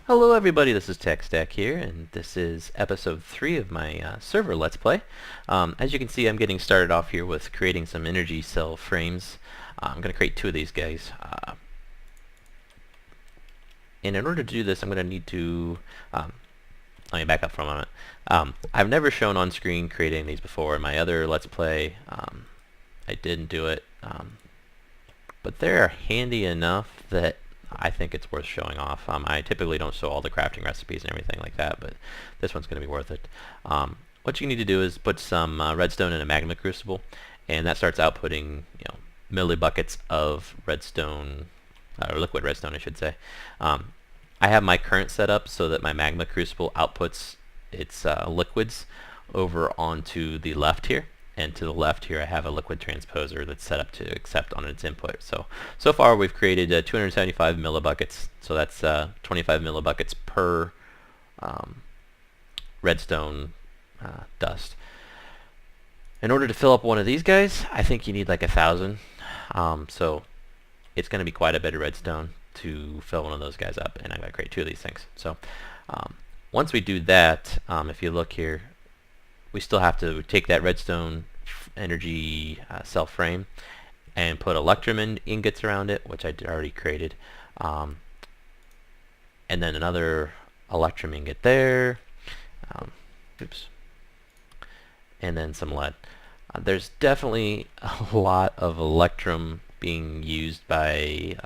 Hello everybody, this is TechStack here, and this is episode 3 of my server Let's Play. As you can see, I'm getting started off here with creating some energy cell frames. I'm going to create 2 of these guys. And in order to do this, I'm going to need to... let me back up for a moment. I've never shown on screen creating these before. In my other Let's Play, I didn't do it. But they're handy enough that I think it's worth showing off. I typically don't show all the crafting recipes and everything like that, but this one's going to be worth it. What you need to do is put some redstone in a Magma Crucible, and that starts outputting, millibuckets of redstone, or liquid redstone, I should say. I have my current setup so that my Magma Crucible outputs its liquids over onto the left here. And to the left here I have a liquid transposer that's set up to accept on its input. So far we've created 275 millibuckets, so that's 25 millibuckets per redstone dust. In order to fill up one of these guys, I think you need like 1,000. So it's going to be quite a bit of redstone to fill one of those guys up, and I'm going to create 2 of these things. So once we do that, if you look here, we still have to take that redstone energy cell frame and put electrum ingots around it, which I already created, and then another electrum ingot there, oops, and then some lead. There's definitely a lot of electrum being used by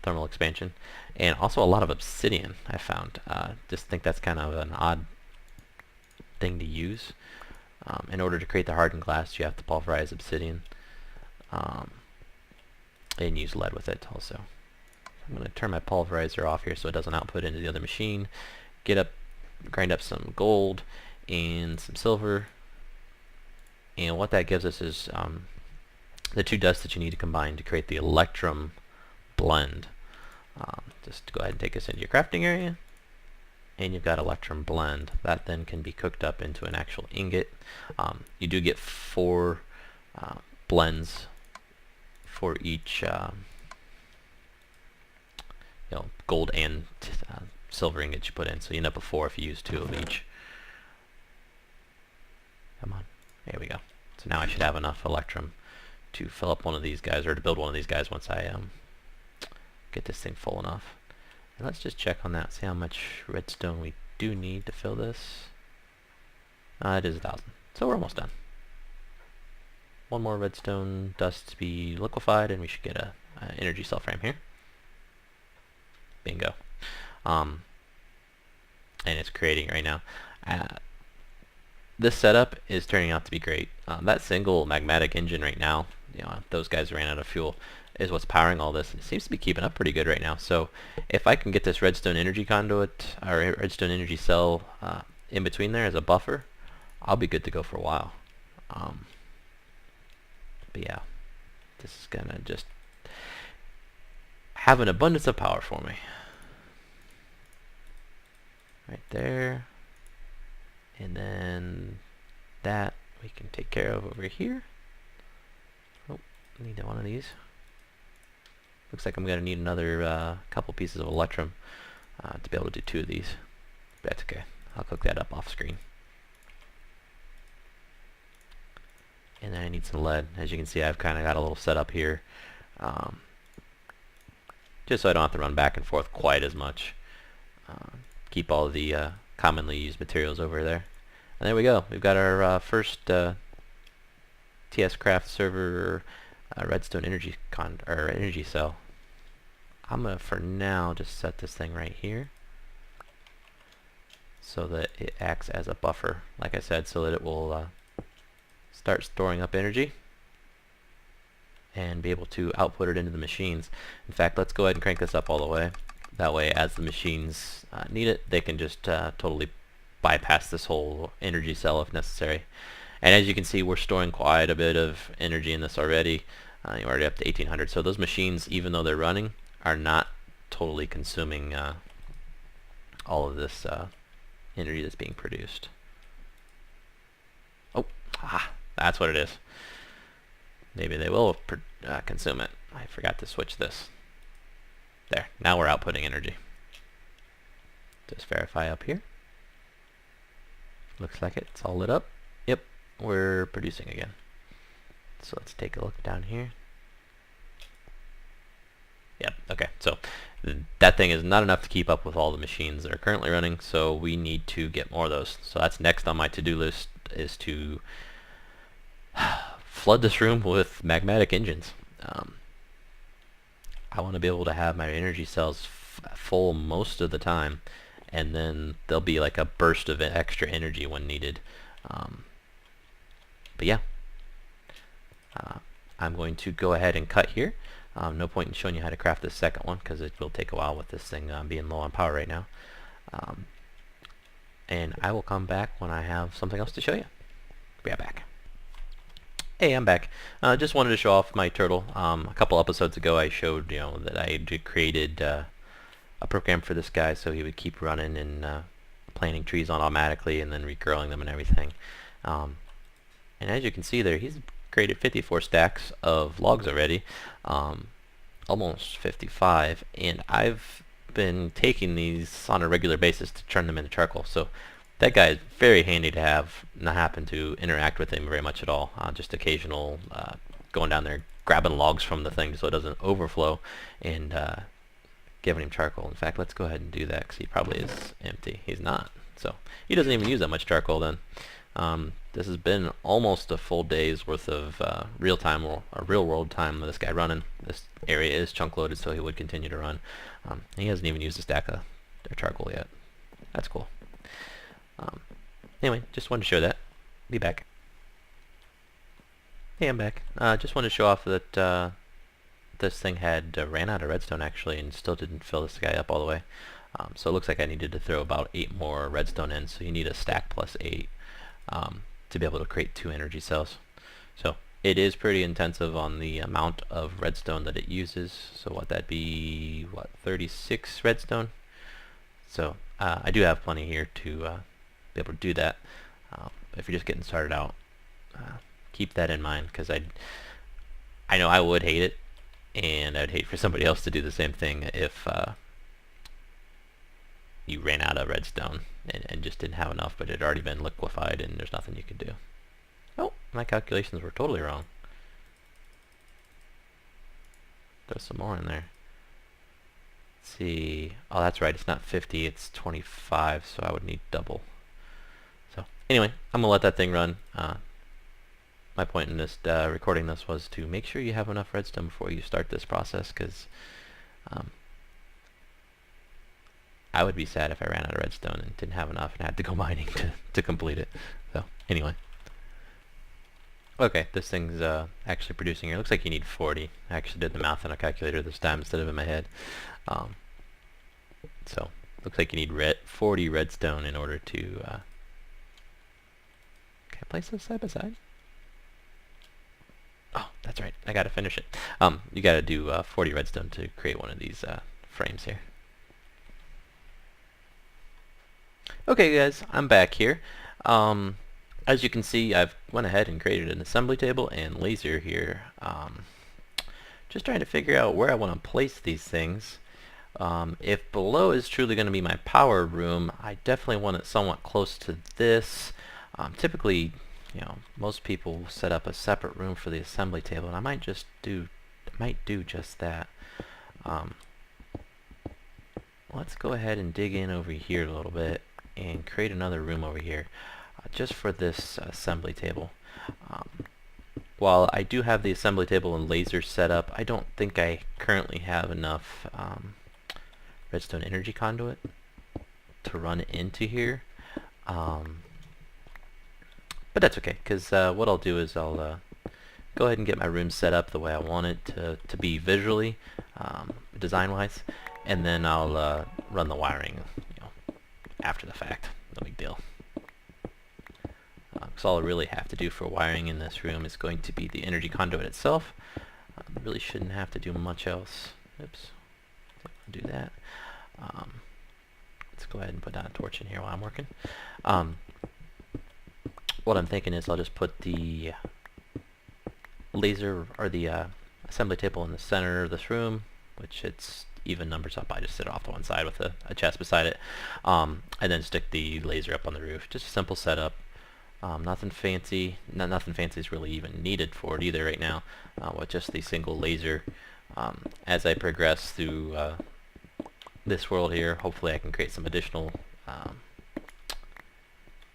thermal expansion, and also a lot of obsidian, I found. Just think that's kind of an odd thing to use. In order to create the hardened glass, you have to pulverize obsidian and use lead with it also. I'm going to turn my pulverizer off here so it doesn't output into the other machine. Grind up some gold and some silver, and what that gives us is the 2 dusts that you need to combine to create the electrum blend. Just go ahead and take us into your crafting area, and you've got electrum blend. That then can be cooked up into an actual ingot. You do get 4 blends for each gold and silver ingot you put in, so you end up with 4 if you use 2 of each. Come on, there we go. So now I should have enough electrum to fill up one of these guys, or to build one of these guys once I get this thing full enough. And let's just check on that, see how much redstone we do need to fill this. It is 1,000, so we're almost done. 1 more redstone dust to be liquefied, and we should get a energy cell frame here. Bingo. And it's creating right now. This setup is turning out to be great. That single magmatic engine right now, those guys ran out of fuel, is what's powering all this. It seems to be keeping up pretty good right now. So if I can get this redstone energy conduit, or redstone energy cell in between there as a buffer, I'll be good to go for a while. But yeah, this is gonna just have an abundance of power for me. Right there. And then that we can take care of over here. Oh, I need one of these. Looks like I'm going to need another couple pieces of electrum to be able to do 2 of these. But that's okay. I'll cook that up off screen. And then I need some lead. As you can see, I've kind of got a little setup here, just so I don't have to run back and forth quite as much. Keep all of the commonly used materials over there. And there we go. We've got our first TSCraft server redstone energy cell. I'm gonna, for now, just set this thing right here so that it acts as a buffer, like I said, so that it will start storing up energy and be able to output it into the machines. In fact, let's go ahead and crank this up all the way. That way, as the machines need it, they can just totally bypass this whole energy cell if necessary. And as you can see, we're storing quite a bit of energy in this already. You're already up to 1,800. So those machines, even though they're running, are not totally consuming all of this energy that's being produced. Oh, that's what it is. Maybe they will consume it. I forgot to switch this. There, now we're outputting energy. Just verify up here. Looks like it's all lit up. Yep, we're producing again. So let's take a look down here. Yep, okay, so that thing is not enough to keep up with all the machines that are currently running, so we need to get more of those. So that's next on my to-do list, is to flood this room with magmatic engines. I want to be able to have my energy cells full most of the time, and then there'll be like a burst of extra energy when needed. But yeah, I'm going to go ahead and cut here. No point in showing you how to craft this second one because it will take a while with this thing being low on power right now. And I will come back when I have something else to show you. Be right back. Hey, I'm back. Just wanted to show off my turtle. A couple episodes ago I showed that I had created a program for this guy so he would keep running and planting trees on automatically and then regrowing them and everything. And as you can see there, he's created 54 stacks of logs already, almost 55, and I've been taking these on a regular basis to turn them into charcoal. So that guy is very handy to have, not happen to interact with him very much at all. Just occasional going down there grabbing logs from the thing so it doesn't overflow, and giving him charcoal. In fact, let's go ahead and do that because he probably is empty. He's not, so he doesn't even use that much charcoal then. This has been almost a full day's worth of real world time with this guy running. This area is chunk loaded, so he would continue to run. He hasn't even used a stack of charcoal yet. That's cool. Anyway, just wanted to show that. Be back. Hey, I'm back. Just wanted to show off that this thing had ran out of redstone actually, and still didn't fill this guy up all the way. So it looks like I needed to throw about 8 more redstone in. So you need a stack plus 8. To be able to create 2 energy cells. So it is pretty intensive on the amount of redstone that it uses. So what that'd be, what, 36 redstone? So I do have plenty here to be able to do that. If you're just getting started out, keep that in mind, because I know I would hate it, and I'd hate for somebody else to do the same thing if you ran out of redstone and just didn't have enough, but it had already been liquefied and there's nothing you could do. Oh, my calculations were totally wrong. There's some more in there. Let's see. Oh, that's right. It's not 50, it's 25, so I would need double. So anyway, I'm going to let that thing run. My point in this recording this was to make sure you have enough redstone before you start this process, because I would be sad if I ran out of redstone and didn't have enough and had to go mining to complete it. So anyway. Okay, this thing's actually producing here. Looks like you need 40. I actually did the math on a calculator this time instead of in my head. So looks like you need 40 redstone in order to... can I place this side by side? Oh, that's right. I gotta finish it. You gotta do 40 redstone to create one of these frames here. Okay guys, I'm back here. As you can see, I've went ahead and created an assembly table and laser here. Just trying to figure out where I want to place these things. If below is truly going to be my power room, I definitely want it somewhat close to this. Typically, most people set up a separate room for the assembly table, and I might do just that. Let's go ahead and dig in over here a little bit and create another room over here just for this assembly table. While I do have the assembly table and laser set up, I don't think I currently have enough redstone energy conduit to run into here. But that's okay, because what I'll do is I'll go ahead and get my room set up the way I want it to be visually, design-wise, and then I'll run the wiring after the fact. No big deal. Because all I really have to do for wiring in this room is going to be the energy conduit itself. Really shouldn't have to do much else. Oops. Do that. Let's go ahead and put down a torch in here while I'm working. What I'm thinking is I'll just put the laser or the assembly table in the center of this room, which it's even numbers up, I just set it off to one side with a chest beside it, and then stick the laser up on the roof. Just a simple setup. Nothing fancy. Nothing fancy is really even needed for it either right now, with just the single laser. As I progress through this world here, hopefully I can create some additional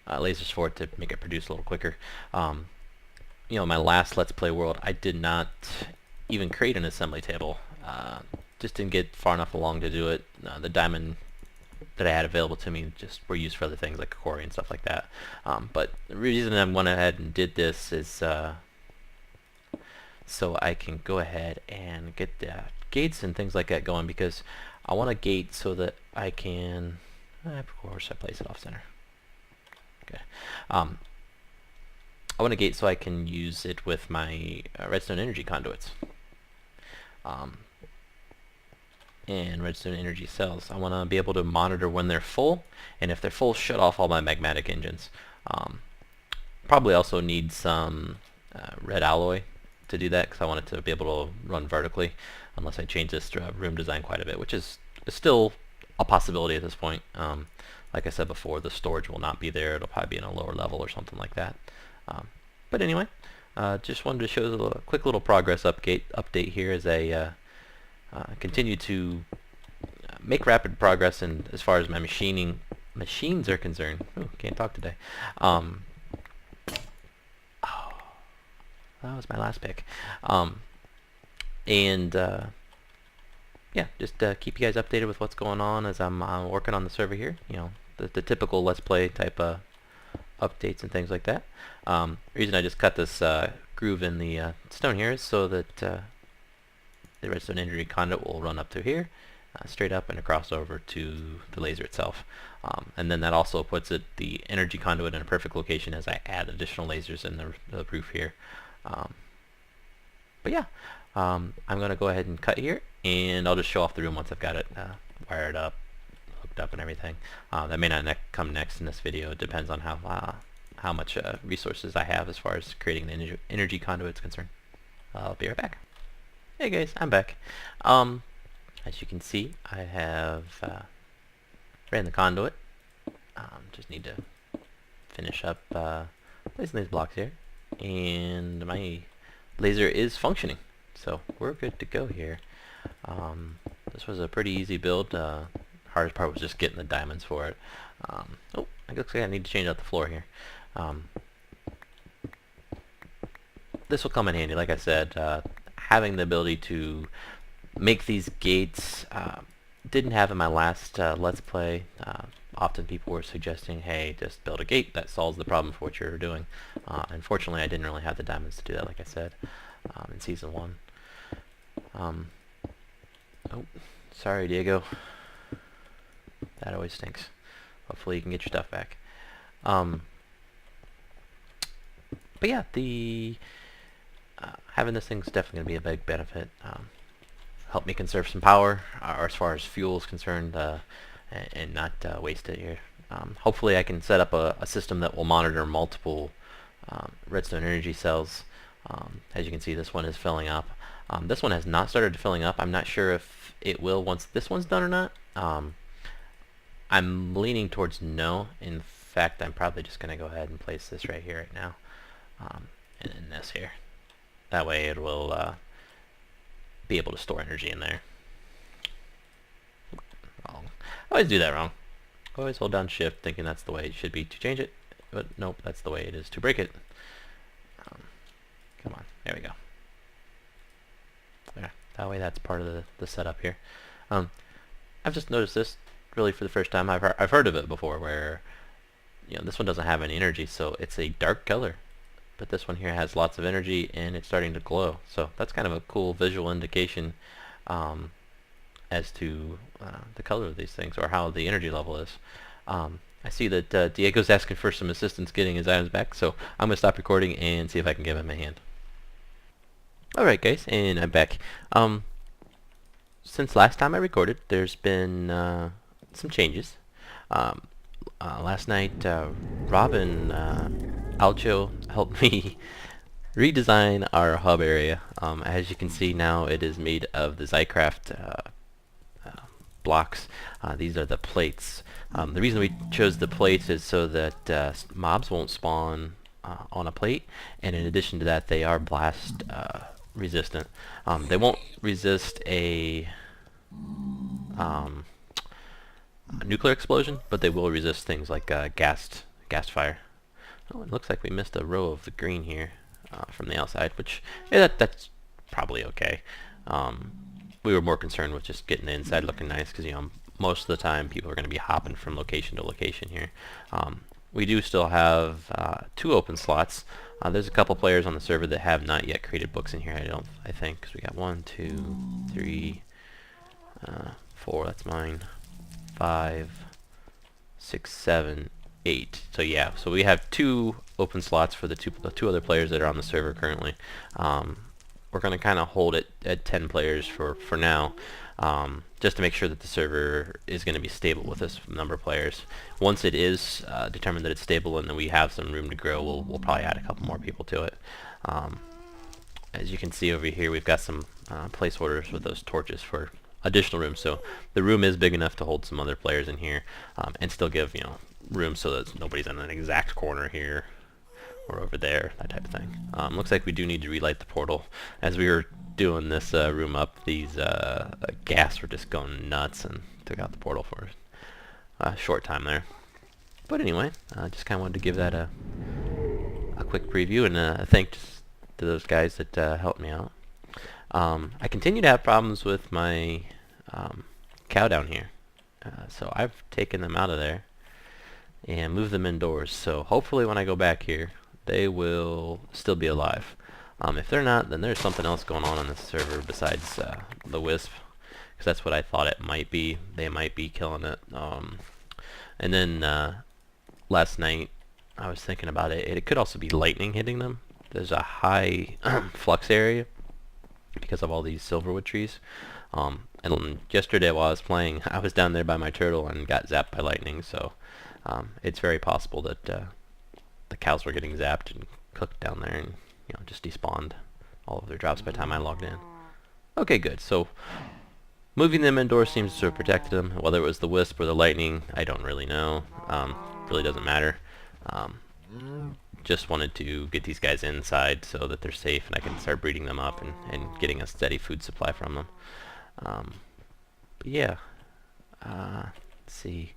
lasers for it to make it produce a little quicker. You know, my last Let's Play world, I did not even create an assembly table. Just didn't get far enough along to do it. The diamond that I had available to me just were used for other things like quarry and stuff like that. But the reason I went ahead and did this is so I can go ahead and get the gates and things like that going, because I want a gate so that I can, of course I place it off center. Okay. I want a gate so I can use it with my redstone energy conduits. And redstone energy cells. I want to be able to monitor when they're full, and if they're full, shut off all my magmatic engines. Probably also need some red alloy to do that, because I want it to be able to run vertically, unless I change this room design quite a bit, which is still a possibility at this point. Like I said before, the storage will not be there. It'll probably be in a lower level or something like that. But anyway, just wanted to show a quick little progress update here as I continue to make rapid progress in as far as my machines are concerned. Ooh, can't talk today. Oh, that was my last pick. Yeah, just keep you guys updated with what's going on as I'm working on the server here. You know, the typical Let's Play type updates and things like that. The reason I just cut this groove in the stone here is so that the redstone energy conduit will run up to here, straight up and across over to the laser itself. And then that also puts the energy conduit in a perfect location as I add additional lasers in the roof here. But yeah, I'm going to go ahead and cut here, and I'll just show off the room once I've got it wired up, hooked up and everything. That may not come next in this video. It depends on how much resources I have as far as creating the energy conduit is concerned. I'll be right back. Hey guys, I'm back. As you can see, I have ran the conduit. Just need to finish up placing these blocks here, and my laser is functioning, so we're good to go here. This was a pretty easy build. Hardest part was just getting the diamonds for it. Oh, it looks like I need to change out the floor here. This will come in handy, like I said. Having the ability to make these gates, didn't have in my last Let's Play. Often people were suggesting, hey, just build a gate, that solves the problem for what you're doing. Unfortunately, I didn't really have the diamonds to do that, like I said, in Season 1. Oh, sorry, Diego. That always stinks. Hopefully you can get your stuff back. But yeah, having this thing's definitely going to be a big benefit. Help me conserve some power, or as far as fuel is concerned, and not waste it here. Hopefully I can set up a system that will monitor multiple redstone energy cells. As you can see, this one is filling up. This one has not started filling up. I'm not sure if it will once this one's done or not. I'm leaning towards no. In fact, I'm probably just going to go ahead and place this right here right now, and then this here. That way it will be able to store energy in there. Wrong. I always do that wrong. Always hold down shift thinking that's the way it should be to change it, but nope, that's the way it is to break it. Come on, there we go. There, that way that's part of the setup here. I've just noticed this really for the first time. I've heard of it before, where this one doesn't have any energy, so it's a dark color. But this one here has lots of energy and it's starting to glow. So that's kind of a cool visual indication as to the color of these things, or how the energy level is. I see that Diego's asking for some assistance getting his items back, so I'm going to stop recording and see if I can give him a hand. Alright guys, and I'm back. Since last time I recorded, there's been some changes. Last night, Robin Alcho helped me redesign our hub area. As you can see now, it is made of the TSCraft blocks. These are the plates. The reason we chose the plates is so that mobs won't spawn on a plate, and in addition to that, they are blast resistant. They won't resist a nuclear explosion, but they will resist things like gas fire. Oh, it looks like we missed a row of the green here from the outside, which that's probably okay. We were more concerned with just getting the inside looking nice, because most of the time people are going to be hopping from location to location here. We do still have 2 open slots. There's a couple players on the server that have not yet created books in here. I think, because we got 1, 2, 3, 4. That's mine. 5, 6, 7, 8. So yeah, so we have 2 open slots for the two other players that are on the server currently. We're going to kind of hold it at 10 players for now, just to make sure that the server is going to be stable with this number of players. Once it is determined that it's stable and that we have some room to grow, we'll probably add a couple more people to it. As you can see over here, we've got some place orders with those torches for additional room, so the room is big enough to hold some other players in here, and still give room so that nobody's in an exact corner here or over there, that type of thing. Looks like we do need to relight the portal. As we were doing this room up, these gas were just going nuts and took out the portal for a short time there. But anyway, just kind of wanted to give that a quick preview, and thanks to those guys that helped me out. I continue to have problems with my cow down here, so I've taken them out of there and moved them indoors, so hopefully when I go back here they will still be alive. If they're not, then there's something else going on this server besides the wisp, because that's what I thought it might be. They might be killing it. And then last night I was thinking about it. It could also be lightning hitting them. There's a high flux area because of all these silverwood trees. And yesterday while I was playing, I was down there by my turtle and got zapped by lightning, so it's very possible that the cows were getting zapped and cooked down there, and just despawned all of their drops by the time I logged in. Okay, good. So moving them indoors seems to have protected them. Whether it was the wisp or the lightning, I don't really know. Really doesn't matter. Just wanted to get these guys inside so that they're safe and I can start breeding them up and getting a steady food supply from them. But yeah, let's see.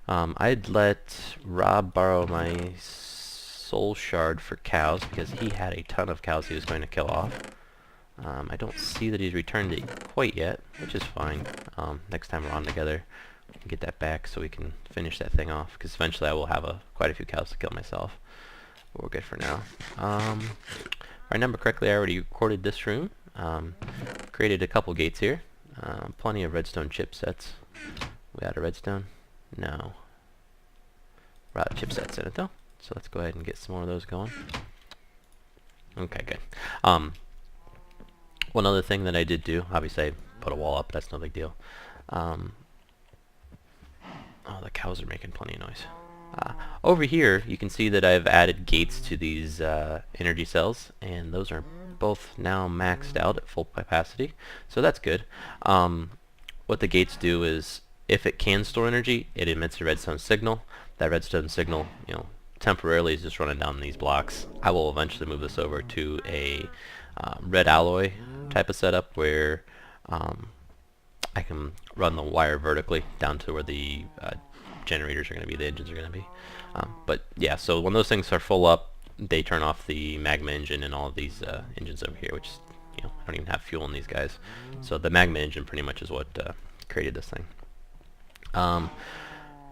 I'd let Rob borrow my soul shard for cows because he had a ton of cows he was going to kill off. I don't see that he's returned it quite yet, which is fine. Next time we're on together, we can get that back so we can finish that thing off, because eventually I will have quite a few cows to kill myself. But we're good for now. If I remember correctly, I already recorded this room. Created a couple gates here. Plenty of redstone chipsets. We out of redstone? No. We're out of chipsets in it though. So let's go ahead and get some more of those going. Okay, good. One other thing that I did do, obviously I put a wall up, that's no big deal. Oh, the cows are making plenty of noise. Over here, you can see that I've added gates to these energy cells, and those are both now maxed out at full capacity, so that's good. What the gates do is, if it can store energy, it emits a redstone signal. That redstone signal, temporarily is just running down these blocks. I will eventually move this over to a red alloy type of setup where I can run the wire vertically down to where the generators are going to be, the engines are going to be. But yeah, so when those things are full up, they turn off the magma engine and all of these engines over here, which I don't even have fuel in these guys. So the magma engine pretty much is what created this thing.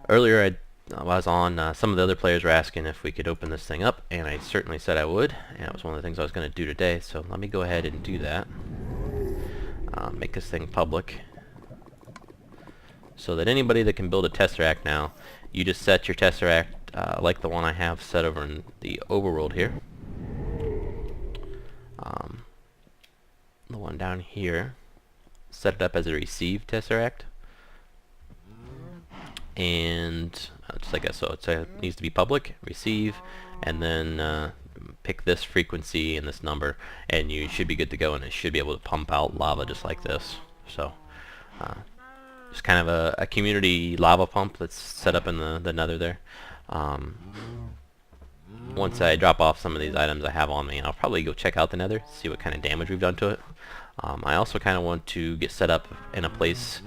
Earlier I was on, some of the other players were asking if we could open this thing up, and I certainly said I would, and that was one of the things I was going to do today, so let me go ahead and do that. Make this thing public, so that anybody that can build a Tesseract now, you just set your Tesseract like the one I have set over in the overworld here. The one down here, set it up as a receive Tesseract, and just like that, so it needs to be public, receive, and then pick this frequency and this number, and you should be good to go, and it should be able to pump out lava just like this. So just kind of a community lava pump that's set up in the nether there. Once I drop off some of these items I have on me, I'll probably go check out the nether, see what kind of damage we've done to it. I also kind of want to get set up in a place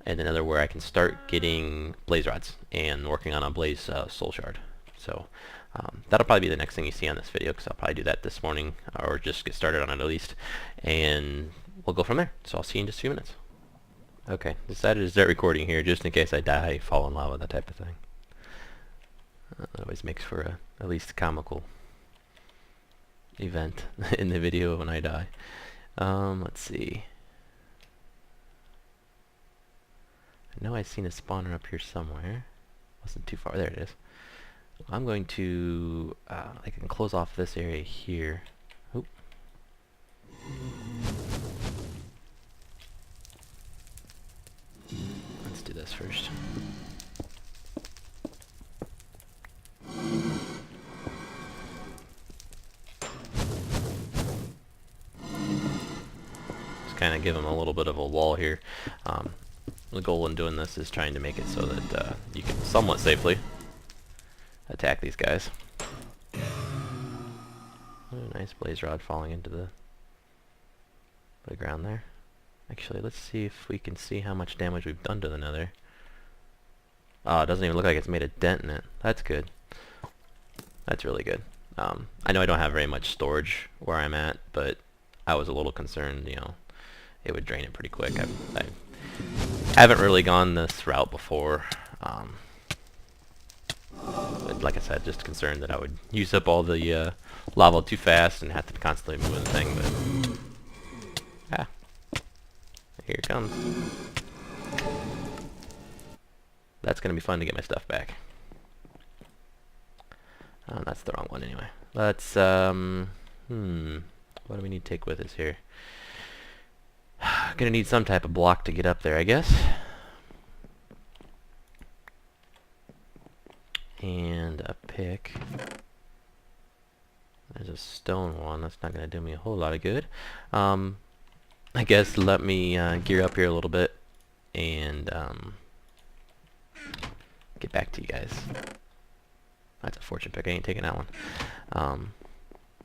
in the nether where I can start getting blaze rods and working on a blaze soul shard. So that'll probably be the next thing you see on this video, because I'll probably do that this morning, or just get started on it at least, and we'll go from there. So I'll see you in just a few minutes. Okay, decided to start recording here just in case I die, fall in lava, that type of thing. That always makes for a at least comical event in the video when I die. Let's see. I know I've seen a spawner up here somewhere. Wasn't too far. There it is. I'm going to I can close off this area here. Oop. Let's do this first. Kind of give them a little bit of a wall here. The goal in doing this is trying to make it so that you can somewhat safely attack these guys. Oh, nice blaze rod falling into the ground there. Actually, let's see if we can see how much damage we've done to the nether. Oh, it doesn't even look like it's made a dent in it. That's good. That's really good. I know I don't have very much storage where I'm at, but I was a little concerned, you know, it would drain it pretty quick. I haven't really gone this route before. But like I said, just concerned that I would use up all the lava too fast and have to constantly move the thing. But here it comes. That's gonna be fun to get my stuff back. That's the wrong one anyway. Let's what do we need to take with us here? Gonna need some type of block to get up there, I guess. And a pick. There's a stone one. That's not gonna do me a whole lot of good. I guess let me gear up here a little bit and get back to you guys. That's a fortune pick. I ain't taking that one.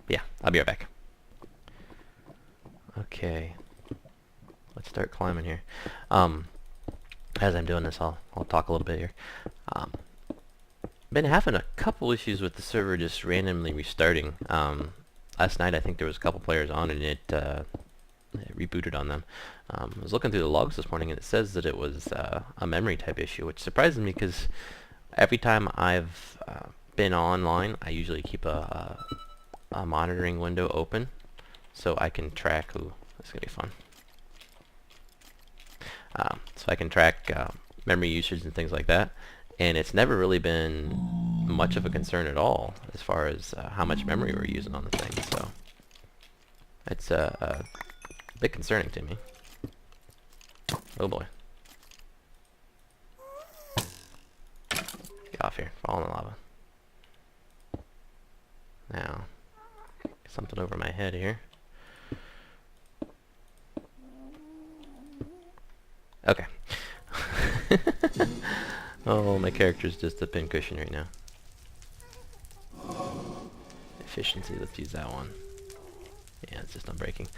Yeah, I'll be right back. Okay. Let's start climbing here. As I'm doing this, I'll talk a little bit here. Been having a couple issues with the server just randomly restarting. Last night I think there was a couple players on and it rebooted on them. I was looking through the logs this morning and it says that it was a memory type issue, which surprises me because every time I've been online, I usually keep a monitoring window open so I can track. Ooh, that's gonna be fun. So I can track memory usage and things like that, and it's never really been much of a concern at all as far as how much memory we're using on the thing. So it's a bit concerning to me. Oh boy. Get off here. Fall in the lava. Now, something over my head here. Okay. Oh, my character's just a pincushion right now. Efficiency, let's use that one. Yeah, it's just unbreaking.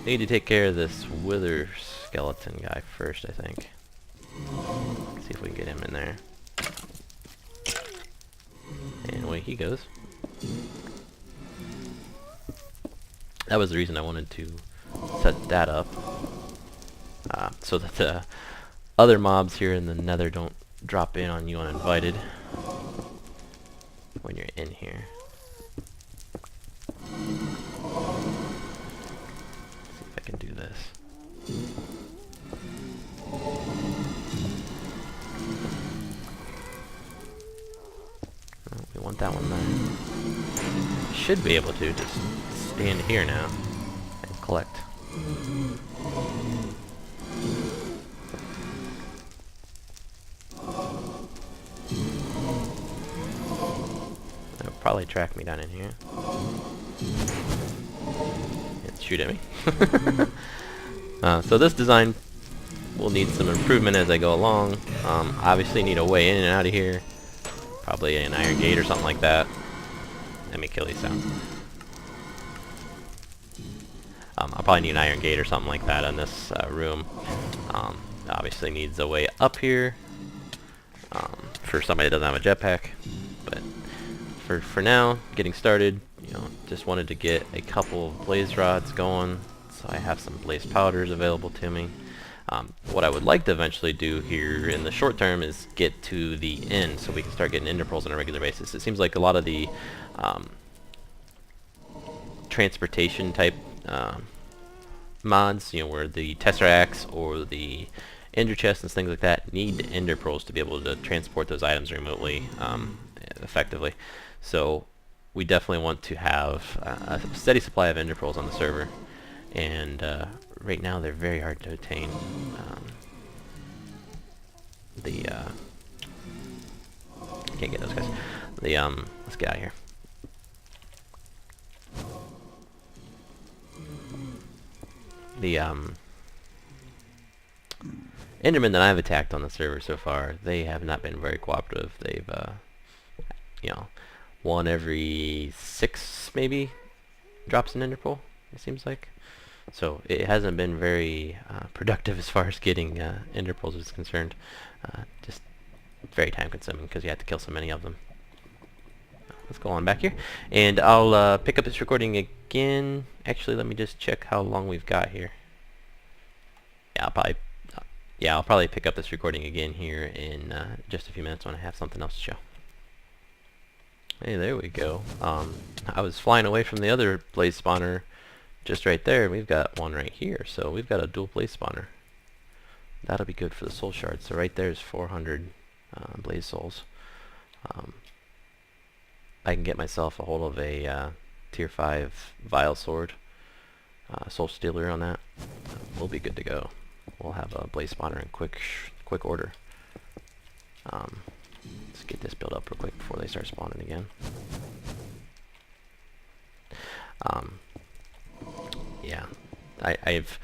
Need to take care of this wither skeleton guy first, I think. See if we can get him in there. And away he goes. That was the reason I wanted to set that up. So that the other mobs here in the nether don't drop in on you uninvited when you're in here. Let's see if I can do this. Oh, we want that one there. Should be able to just stand here now and collect. It'll probably track me down in here. Shoot at me. So this design will need some improvement as I go along. Obviously need a way in and out of here. Probably an iron gate or something like that. Let me kill these sounds. I'll probably need an iron gate or something like that in this room. Obviously needs a way up here for somebody that doesn't have a jetpack. But for now, getting started, just wanted to get a couple of blaze rods going, so I have some blaze powders available to me. What I would like to eventually do here in the short term is get to the end so we can start getting ender pearls on a regular basis. It seems like a lot of the transportation type mods, where the tesseracts or the ender chests and things like that need ender pearls to be able to transport those items remotely effectively. So we definitely want to have a steady supply of ender pearls on the server, and right now they're very hard to attain. Can't get those guys. Let's get out of here. The Endermen that I've attacked on the server so far, they have not been very cooperative. They've, one every 6 maybe drops an ender pearl, it seems like. So it hasn't been very productive as far as getting ender pearls is concerned. Just very time consuming because you have to kill so many of them. Let's go on back here, and I'll pick up this recording again. Actually, let me just check how long we've got here. Yeah, I'll probably pick up this recording again here in just a few minutes when I have something else to show. Hey, there we go. I was flying away from the other blaze spawner just right there. We've got one right here, so we've got a dual blaze spawner. That'll be good for the soul shards. So right there is 400 blaze souls. I can get myself a hold of a tier 5 vial sword, soul stealer on that. We'll be good to go. We'll have a blaze spawner in quick order. Let's get this built up real quick before they start spawning again. Yeah, I've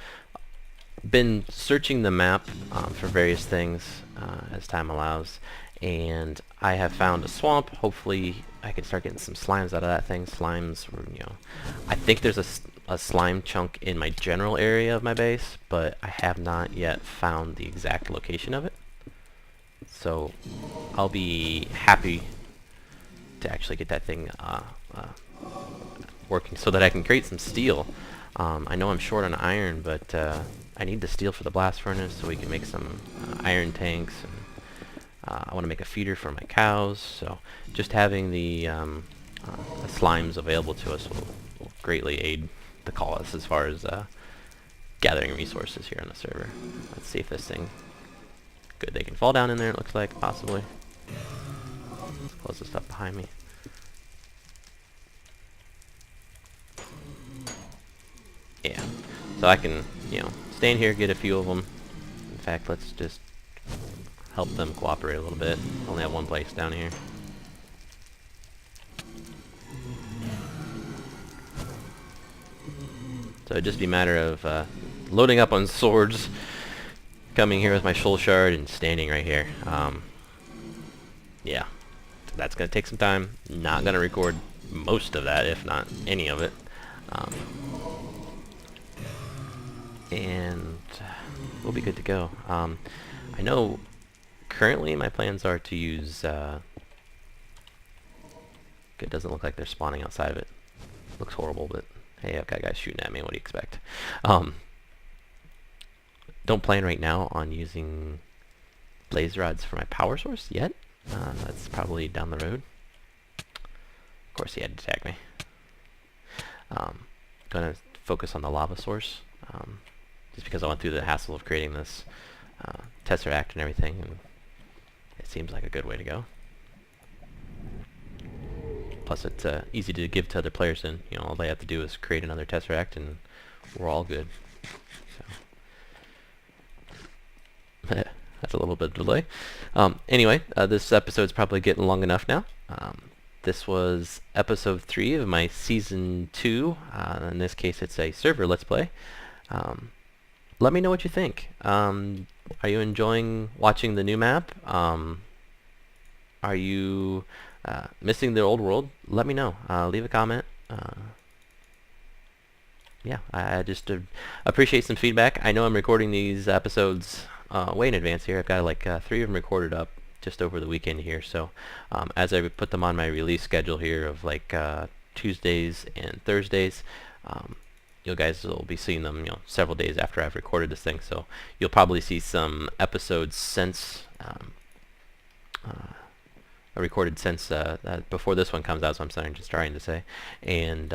been searching the map for various things as time allows, and I have found a swamp. Hopefully I can start getting some slimes out of that thing. Slimes, I think there's a slime chunk in my general area of my base, but I have not yet found the exact location of it. So I'll be happy to actually get that thing working so that I can create some steel. I know I'm short on iron, but I need the steel for the blast furnace so we can make some iron tanks. And, I want to make a feeder for my cows, so just having the slimes available to us will greatly aid the cause as far as gathering resources here on the server. Let's see if this thing... Good, they can fall down in there, it looks like, possibly. Let's close this up behind me. Yeah, so I can, stand here, get a few of them. In fact, let's just help them cooperate a little bit. Only have one place down here. So it'd just be a matter of loading up on swords, coming here with my soul shard, and standing right here. Yeah, that's going to take some time. Not going to record most of that, if not any of it. And we'll be good to go. I know currently my plans are to use... it doesn't look like they're spawning outside of it. Looks horrible, but hey, I've got guys shooting at me. What do you expect? Don't plan right now on using blaze rods for my power source yet. That's probably down the road. Of course, he had to attack me. Gonna focus on the lava source, just because I went through the hassle of creating this tesseract and everything, and it seems like a good way to go. Plus, it's easy to give to other players, and all they have to do is create another tesseract, and we're all good. So. That's a little bit of delay. Anyway, this episode's probably getting long enough now. This was episode 3 of my season 2. In this case, it's a server let's play. Let me know what you think. Are you enjoying watching the new map? Are you missing the old world? Let me know. Leave a comment. Yeah, I just appreciate some feedback. I know I'm recording these episodes way in advance here. I've got like 3 of them recorded up just over the weekend here. So as I put them on my release schedule here of like Tuesdays and Thursdays, you guys will be seeing them, several days after I've recorded this thing. So you'll probably see some episodes since recorded since before this one comes out. So I'm starting to say, and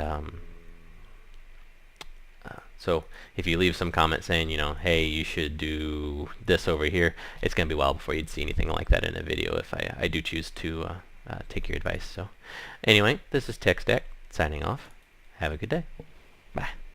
so if you leave some comment saying, hey, you should do this over here, it's going to be a while before you'd see anything like that in a video if I do choose to take your advice. So anyway, this is TechStack signing off. Have a good day. Bye.